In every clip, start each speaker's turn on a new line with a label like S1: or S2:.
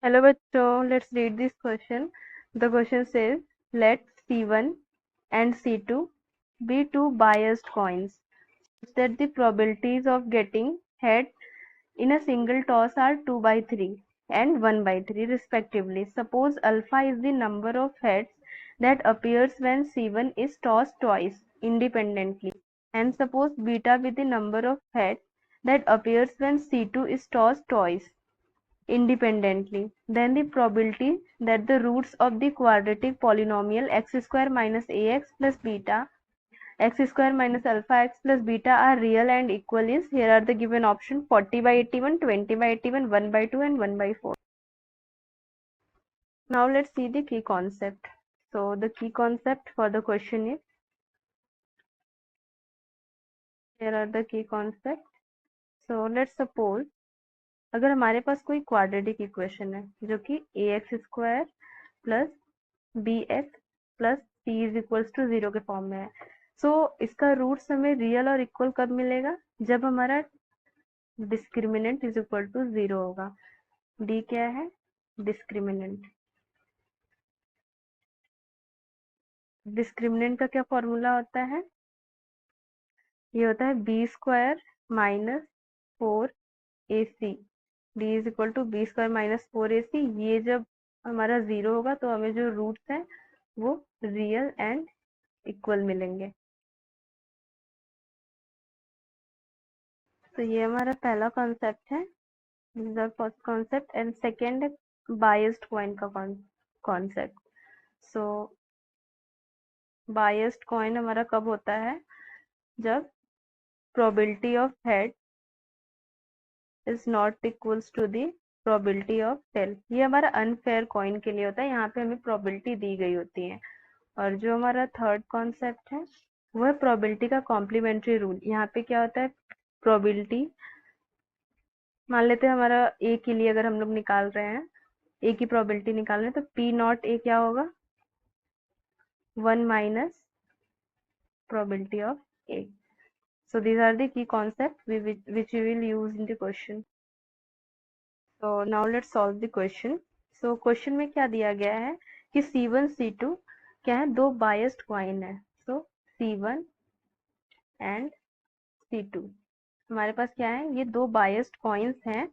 S1: Hello बच्चों, let's read this question. The question says, let C1 and C2 be two biased coins such that the probabilities of getting head in a single toss are 2 by 3 and 1 by 3 respectively. Suppose alpha is the number of heads that appears when C1 is tossed twice independently, and suppose beta be the number of heads that appears when C2 is tossed twice independently. Then the probability that the roots of the quadratic polynomial x square minus ax plus beta, x square minus alpha x plus beta are real and equal is, here are the given option: 40 by 81, 20 by 81, 1 by 2 and 1 by 4. Now let's see the key concept. So the key concept for the question is, here are the key concepts. So let's suppose अगर हमारे पास कोई quadratic equation है जो कि ax square plus B X plus C is equals to 0 के form में है। सो इसका रूट्स हमें रियल और इक्वल कब मिलेगा? जब हमारा डिस्क्रिमिनेंट इज इक्वल टू 0 होगा। डी क्या है? डिस्क्रिमिनेंट। डिस्क्रिमिनेंट का क्या फॉर्मूला होता है? ये होता है B square minus 4ac। D is equal to B square minus 4ac। ये जब हमारा 0 होगा तो हमें जो रूट्स हैं वो रियल एंड इक्वल मिलेंगे। तो ये हमारा पहला कॉन्सेप्ट है, this is the first concept. And second है बायस्ड कॉइन का कॉन्सेप्ट। सो बायस्ड कॉइन हमारा कब होता है? जब probability of head is not equals to the probability of tail. ये हमारा अनफेयर कॉइन के लिए होता है, यहाँ पे हमें प्रोबेबिलिटी दी गई होती है। और जो हमारा थर्ड कॉन्सेप्ट है वो है प्रोबेबिलिटी का कॉम्प्लीमेंट्री रूल। यहाँ पे क्या होता है? प्रोबेबिलिटी, मान लेते हैं हमारा ए के लिए अगर हम लोग निकाल रहे हैं, ए की प्रोबेबिलिटी निकाल रहे हैं, तो पी नॉट ए क्या होगा? 1 minus probability of A. So these are the key concepts which we will use in the question. So now let's solve the question. So question में क्या दिया गया है कि C1 C2 क्या है? दो biased coin है। So C1 and C2 हमारे पास क्या है? ये दो biased coins हैं,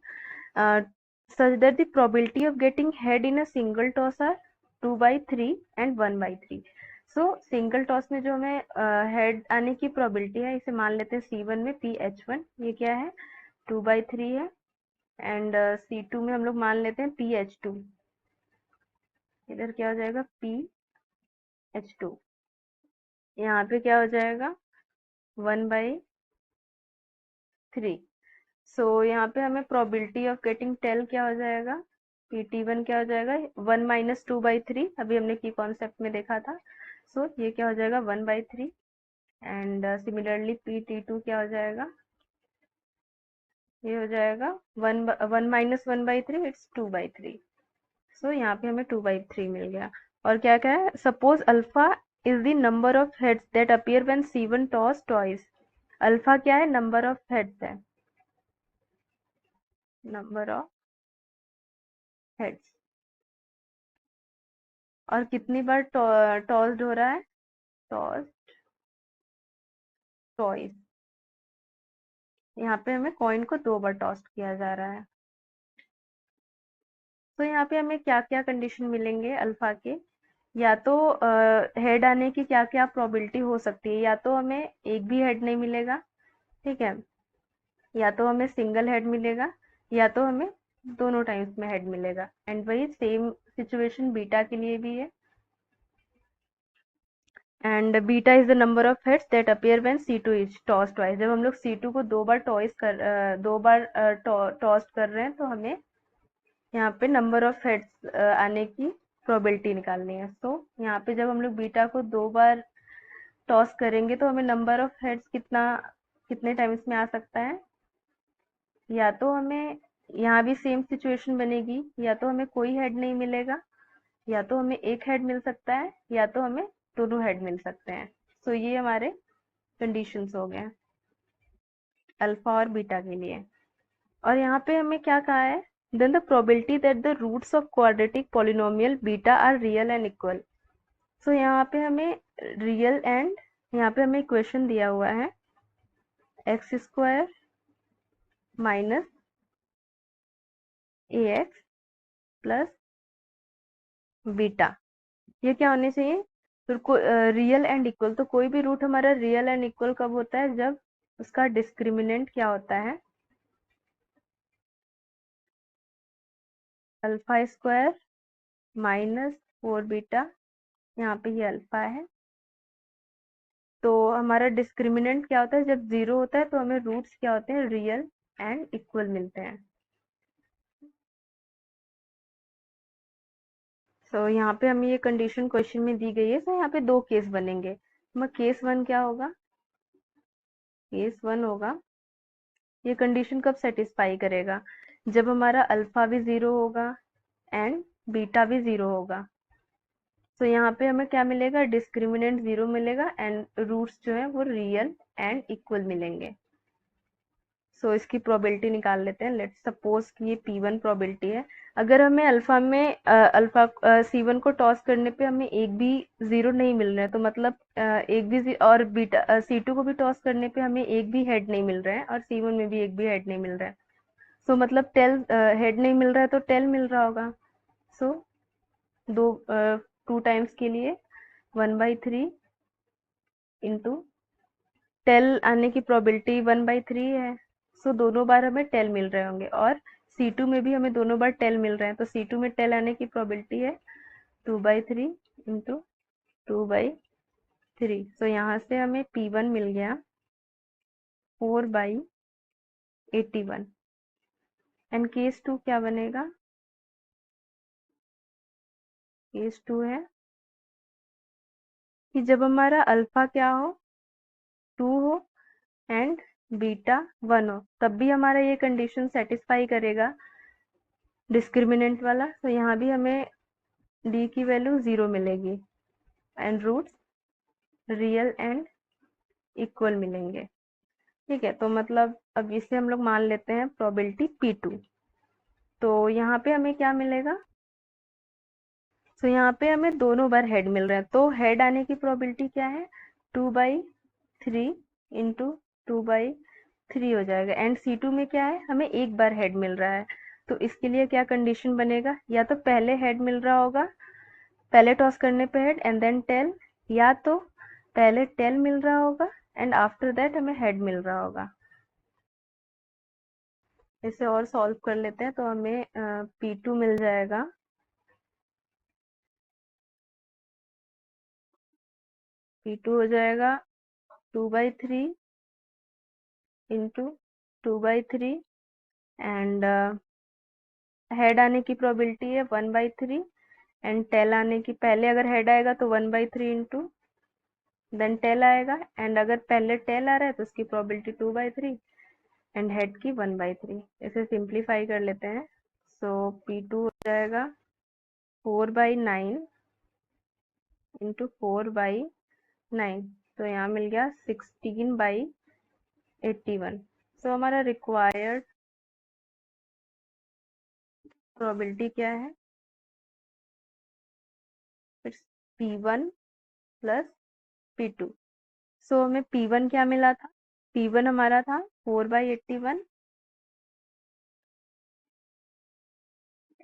S1: such that the probability of getting head in a single toss are 2 by 3 and 1 by 3. So single toss में जो हमें हेड आने की प्रोबेबिलिटी है, इसे मान लेते हैं C1 में PH1, ये क्या है? 2 by 3 है। एंड C2 में हम लोग मान लेते हैं PH2, इधर क्या हो जाएगा? PH2। यहाँ पे क्या हो जाएगा? 1 by 3। सो यहाँ पे हमें प्रोबेबिलिटी ऑफ गेटिंग टेल क्या हो जाएगा? PT1 क्या हो जाएगा? 1 minus 2 by 3, अभी हमने की कॉन्सेप्ट में देखा था। सो ये क्या हो जाएगा? 1 by 3। एंड सिमिलरली PT2 क्या हो जाएगा? ये हो जाएगा 1 minus 1 by 3, इट्स 2 by 3। सो यहाँ पे हमें 2 by 3 मिल गया। और क्या क्या है? Suppose alpha is the number of heads that appear when C1 toss twice. Alpha क्या है? नंबर ऑफ हेड्स है, नंबर ऑफ हेड्स। और कितनी बार टॉस्ड हो रहा है? Toss twice. यहाँ पे हमें कॉइन को 2 बार टॉस्ट किया जा रहा है। तो यहाँ पे हमें क्या क्या कंडीशन मिलेंगे अल्फा के? या तो हेड आने की क्या क्या प्रोबेबिलिटी हो सकती है? या तो हमें एक भी हेड नहीं मिलेगा, ठीक है, या तो हमें सिंगल हेड मिलेगा, या तो हमें दोनों टाइम्स में हेड मिलेगा। एंड वही सेम सिचुएशन बीटा के लिए भी है। And beta is the number of heads that appear when C2 is toss twice. जब हम लोग C2 को दो बार टॉस कर रहे हैं तो हमें यहाँ पे नंबर ऑफ हेड्स आने की प्रोबेबिलिटी निकालनी है। तो यहाँ पे जब हम लोग बीटा को 2 बार टॉस करेंगे तो हमें नंबर ऑफ हेड्स कितने टाइम्स में आ सकता है? या तो हमें यहाँ भी सेम सिचुएशन बनेगी, या तो हमें कोई हेड नहीं मिलेगा, या तो हमें एक हेड मिल सकता है, या तो हमें दोनों हेड मिल सकते हैं। सो ये हमारे कंडीशंस हो गए अल्फा और बीटा के लिए। और यहाँ पे हमें क्या कहा है? then the probability that the roots of quadratic polynomial beta are real and equal. So यहाँ पे हमें रियल एंड यहाँ पे हमें इक्वेशन दिया हुआ है एक्स स्क्वायर माइनस ए एक्स प्लस बीटा, ये क्या होने चाहिए, तो रियल एंड इक्वल, तो कोई भी रूट हमारा रियल एंड इक्वल कब होता है, जब उसका डिस्क्रिमिनेंट क्या होता है, अल्फा स्क्वायर माइनस 4 बीटा, यहाँ पे ये अल्फा है, तो हमारा डिस्क्रिमिनेंट क्या होता है, जब जीरो होता है तो हमें रूट्स क्या होते हैं, रियल एंड इक्वल मिलते हैं। तो यहाँ पे हमें ये कंडीशन क्वेश्चन में दी गई है, तो यहाँ पे दो केस बनेंगे। केस वन क्या होगा, केस वन होगा, ये कंडीशन कब सेटिस्फाई करेगा, जब हमारा अल्फा भी जीरो होगा एंड बीटा भी जीरो होगा। तो यहाँ पे हमें क्या मिलेगा, डिस्क्रिमिनेंट जीरो मिलेगा एंड रूट्स जो है वो रियल एंड इक्वल मिलेंगे। सो इसकी प्रोबेबिलिटी निकाल लेते हैं। लेट्स सपोज कि ये P1 प्रोबेबिलिटी है। अगर हमें अल्फा में अल्फा C1 को टॉस करने पे हमें एक भी जीरो नहीं मिल रहा है, तो मतलब एक भी और बीटा C2 को भी टॉस करने पे हमें एक भी हेड नहीं मिल रहा है और C1 में भी एक भी हेड नहीं मिल रहा है। सो मतलब टेल हेड नहीं मिल रहा है तो टेल मिल रहा होगा। सो दो टू टाइम्स के लिए 1/3 इंटू टेल आने की प्रोबेबिलिटी 1/3 है। सो दोनों बार हमें टेल मिल रहे होंगे और C2 में भी हमें दोनों बार टेल मिल रहे हैं, तो C2 में टेल आने की प्रोबेबिलिटी है 2/3 इंटू 2/3। सो यहाँ से हमें P1 मिल गया 4/81 एंड केस टू क्या बनेगा, केस टू है कि जब हमारा अल्फा क्या हो, 2 हो एंड बीटा 1 हो, तब भी हमारा ये कंडीशन सेटिस्फाई करेगा डिस्क्रिमिनेंट वाला। तो यहाँ भी हमें डी की वैल्यू 0 मिलेगी and roots real and equal मिलेंगे। ठीक है, तो मतलब अब इसे हम लोग मान लेते हैं प्रोबेबिलिटी P2। तो यहाँ पे हमें क्या मिलेगा, तो यहाँ पे हमें दोनों बार हेड मिल रहे हैं, तो हेड आने की प्रोबेबिलिटी क्या है, 2/3 इंटू 2/3 हो जाएगा एंड C2 में क्या है, हमें एक बार हेड मिल रहा है। तो इसके लिए क्या कंडीशन बनेगा, या तो पहले हेड मिल रहा होगा, पहले टॉस करने पे हेड एंड देन टेल, या तो पहले टेल मिल रहा होगा एंड आफ्टर दैट हमें हेड मिल रहा होगा। इसे और सॉल्व कर लेते हैं, तो हमें P2 मिल जाएगा P2 हो जाएगा 2/3 इंटू 2/3 एंड हेड आने की प्रोबेबिलिटी है 1/3 एंड टेल आने की, पहले अगर हेड आएगा तो 1/3 इंटू देन टेल आएगा एंड अगर पहले टेल आ रहा है तो उसकी प्रोबेबिलिटी 2/3 एंड हेड की 1/3। इसे सिंप्लीफाई कर लेते हैं। सो P2 हो जाएगा 4/9 इंटू 4/9, तो यहाँ मिल गया 16/81। सो हमारा रिक्वायर्ड प्रोबेबिलिटी क्या है, इट्स P1 प्लस P2। सो हमें P1 क्या मिला था, P1 हमारा था 4/81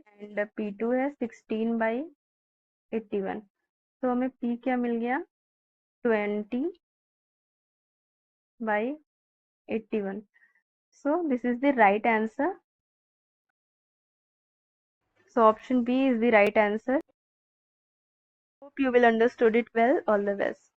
S1: एंड P2 है 16/81। तो हमें P क्या मिल गया, 20/81। So this is the right answer. So option B is the right answer. Hope you will understood it well. All the best.